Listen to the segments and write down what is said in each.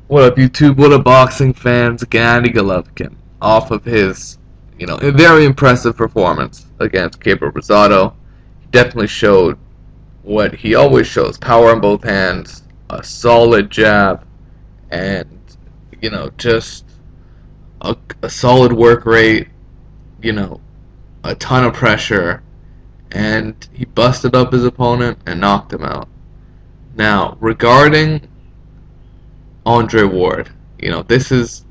What up, YouTube? What up, boxing fans? Gennady Golovkin, off of his, a very impressive performance against Gabriel Rosado. He definitely showed what he always shows: power in both hands, a solid jab, and just a solid work rate. You know, a ton of pressure, and he busted up his opponent and knocked him out. Now, regarding Andre Ward, this is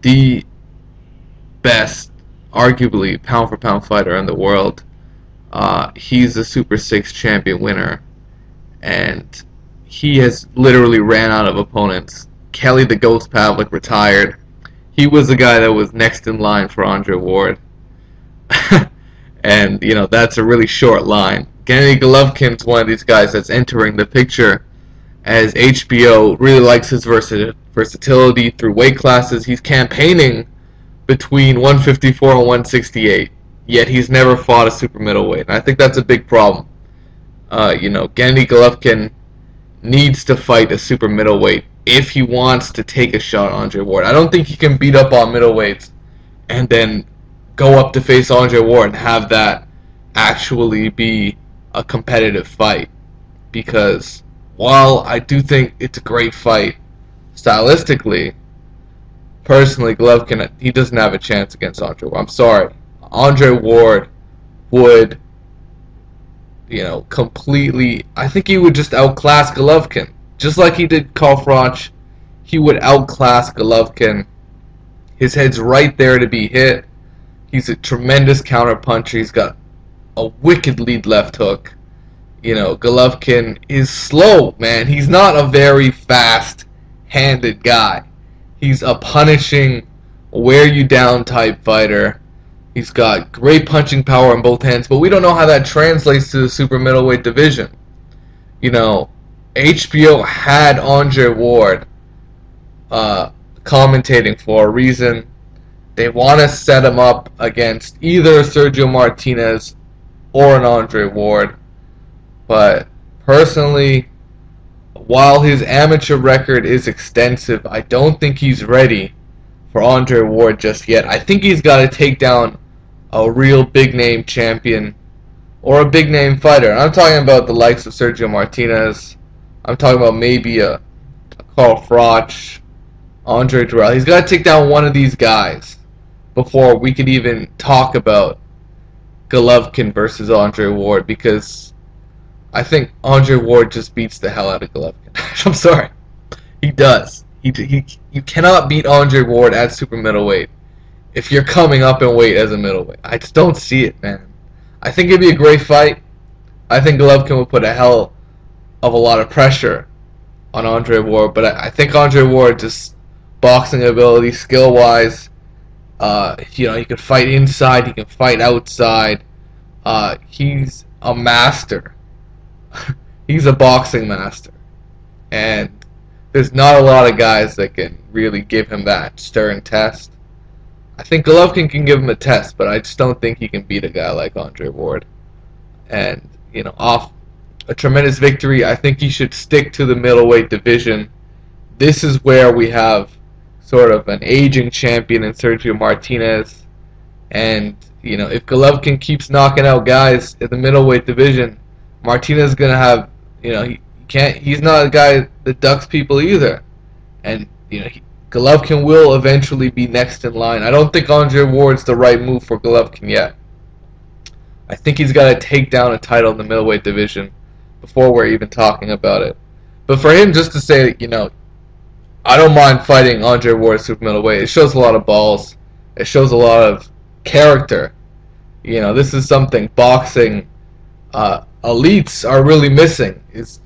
the best, arguably, pound for pound fighter in the world. He's a Super 6 champion winner, and he has literally ran out of opponents. Kelly the Ghost Pavlik retired. He was the guy that was next in line for Andre Ward. And, that's a really short line. Gennady Golovkin's one of these guys that's entering the picture, as HBO really likes his versatility through weight classes. He's campaigning between 154 and 168, yet he's never fought a super middleweight. And I think that's a big problem. Gennady Golovkin needs to fight a super middleweight if he wants to take a shot at Andre Ward. I don't think he can beat up on middleweights and then go up to face Andre Ward and have that actually be a competitive fight. Because while I do think it's a great fight stylistically, personally, Golovkin, he doesn't have a chance against Andre Ward. I'm sorry. Andre Ward would, completely, I think he would just outclass Golovkin. Just like he did Carl Froch, he would outclass Golovkin. His head's right there to be hit. He's a tremendous counter puncher. He's got a wicked lead left hook. Golovkin is slow, man. He's not a very fast-handed guy. He's a punishing, wear-you-down type fighter. He's got great punching power in both hands, but we don't know how that translates to the super middleweight division. HBO had Andre Ward commentating for a reason. They want to set him up against either Sergio Martinez or an Andre Ward. But personally, while his amateur record is extensive, I don't think he's ready for Andre Ward just yet. I think he's got to take down a real big-name champion or a big-name fighter. And I'm talking about the likes of Sergio Martinez. I'm talking about maybe a Carl Froch, Andre Durrell. He's got to take down one of these guys before we could even talk about Golovkin versus Andre Ward, because I think Andre Ward just beats the hell out of Golovkin. I'm sorry. He does. You cannot beat Andre Ward at super middleweight if you're coming up in weight as a middleweight. I just don't see it, man. I think it'd be a great fight. I think Golovkin would put a hell of a lot of pressure on Andre Ward, but I think Andre Ward, just boxing ability, skill-wise, he can fight inside, he can fight outside. He's a master. He's a boxing master. And there's not a lot of guys that can really give him that stern test. I think Golovkin can give him a test, but I just don't think he can beat a guy like Andre Ward. And, off a tremendous victory, I think he should stick to the middleweight division. This is where we have sort of an aging champion in Sergio Martinez. And, if Golovkin keeps knocking out guys in the middleweight division, Martinez is going to have, he's not a guy that ducks people either. And, Golovkin will eventually be next in line. I don't think Andre Ward's the right move for Golovkin yet. I think he's got to take down a title in the middleweight division before we're even talking about it. But for him just to say, I don't mind fighting Andre Ward at super middleweight, it shows a lot of balls. It shows a lot of character. This is something boxing elites are really missing, is,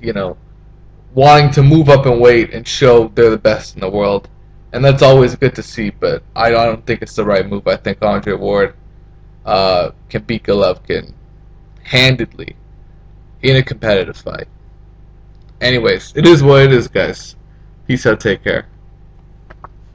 wanting to move up in weight and show they're the best in the world. And that's always good to see, but I don't think it's the right move. I think Andre Ward can beat Golovkin handedly in a competitive fight. Anyways, it is what it is, guys. Peace out, take care.